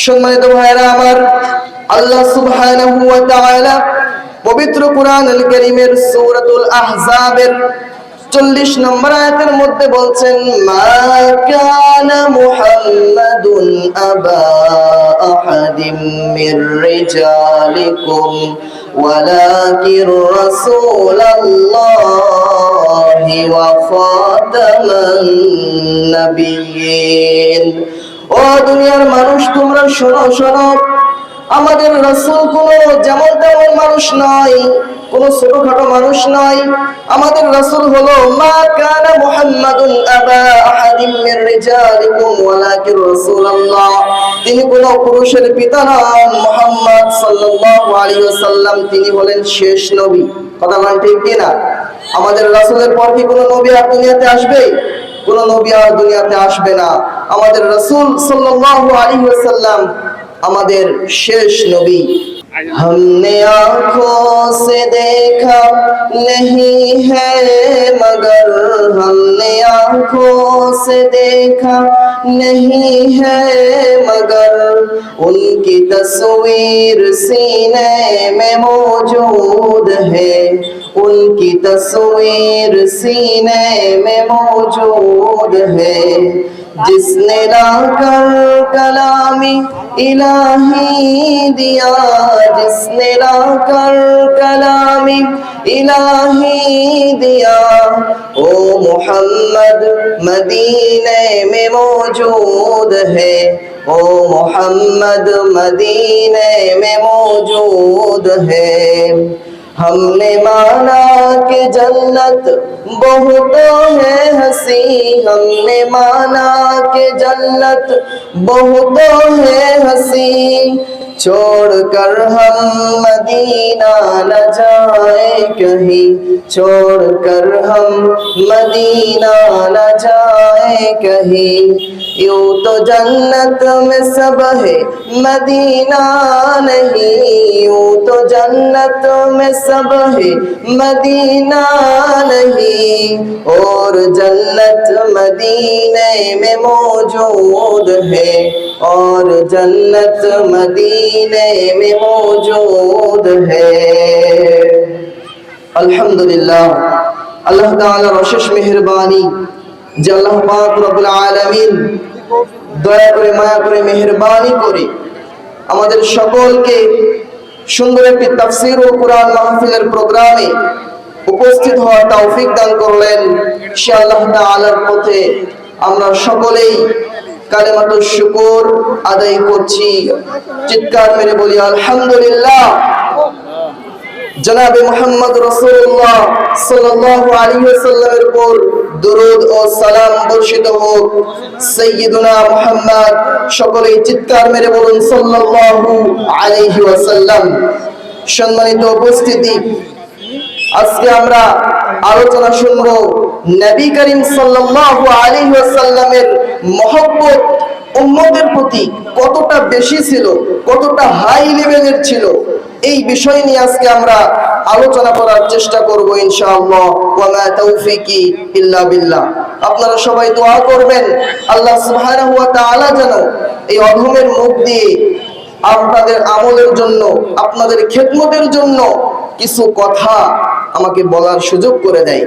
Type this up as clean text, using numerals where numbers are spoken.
সম্মানিত ভাইরা আমার, আল্লাহ সুবহানাহু ওয়া তাআলা পবিত্র কুরআনুল কারীমের সূরাতুল আহজাবের 40 নম্বর আয়াতের মধ্যে বলছেন, মা কানা মুহাম্মাদুন আবা আহাদিম মির রিজালিকুম ওয়ালাকির রাসূলুল্লাহি ওয়া খাতামান নাবিয়্যিন। ও দুনিয়ার মানুষ, তোমরা শোনো শোনো, আমাদের রাসূল কোন যেমন তেমন মানুষ নয়, কোন ছোটখাটো মানুষ নয়। আমাদের রাসূল হলো মা কানা মুহাম্মাদুন আবা আহাদিম মির রিজালিকুম ওয়ালাকির রাসূলুল্লাহ, তিনি কোন পুরুষের পিতা নন। মুহাম্মদ সাল্লাল্লাহু আলাইহি ওয়াসাল্লাম তিনি হলেন শেষ নবী। কথা বলেন ঠিক কি না? আমাদের রাসূলের পর কি কোন নবী আর দুনিয়াতে আসবে? কোন নবী আর দুনিয়াতে আসবে না। আমাদের রাসূল সাল্লাল্লাহু আলাইহি ওয়াসাল্লাম আমাদের শেষ নবী। हमने आँखों से देखा नहीं है मगर, हमने आँखों से देखा नहीं है मगर, उनकी तस्वीर सीने में मौजूद है, उनकी तस्वीर सीने में मौजूद है। जिसने लाकर कलामी इलाही दिया, जिसने लाकर कलामी इलाही दिया, ओ मोहम्मद मदीने में मौजूद है, ओ मोहम्मद मदीने में मौजूद है। हमने माना कि जन्नत बहुत है हंसी, हमने माना कि जन्नत बहुत है हंसी, छोड़कर हम मदीना न जाए कहीं, छोड़कर हम मदीना न जाए कहीं। यूं तो जन्नत में सब है मदीना नहीं, यूं तो जन्नत में सब है मदीना नहीं, और जन्नत मदीने में मौजूद है, और जन्नत मदीने में मौजूद है। अल्हम्दुलिल्लाह, अल्लाह ताआला অশেষ মেহেরবানি যে আল্লাহ পাক রব্বুল আলামিন দয়া করে মায়া করে মেহেরবানি করে আমাদের সকলকে সুন্দর একটি তাফসীর ও কুরআন মাহফিলের প্রোগ্রামে উপস্থিত হওয়ার তৌফিক দান করলেন। সে আল্লাহ তাআলার পথে আমরা সকলেই কালেমাতুশ শুকর আদায় করছি। চিৎকার মেরে বলি আলহামদুলিল্লাহ। জনাবে মুহাম্মদ রাসূলুল্লাহ সাল্লাল্লাহু আলাইহি ওয়াসাল্লামের উপর দরুদ ও সালাম বর্ষিত হোক। সাইয়্যিদুনা মুহাম্মদ, সকলেই চিৎকার মেরে বলুন সাল্লাল্লাহু আলাইহি ওয়াসাল্লাম। সম্মানিত উপস্থিতি, আজকে আমরা আলোচনা শুনব নবী করিম সাল্লাল্লাহু আলাইহি ওয়াসাল্লামের মহব্বত উম্মতের প্রতি কতটা বেশি ছিল, কতটা হাই লেভেলের ছিল, এই বিষয় নিয়ে আজকে আমরা আলোচনা করার চেষ্টা করব ইনশাআল্লাহ। ওয়া মা তাওফীকি ইল্লা বিল্লাহ। আপনারা সবাই দোয়া করবেন আল্লাহ সুবহানাহু ওয়া তাআলা যেন এই অধমের মুখ দিয়ে আপনাদের আমলের জন্য, আপনাদের খেদমতের জন্য কিছু কথা আমাকে বলার সুযোগ করে দেয়।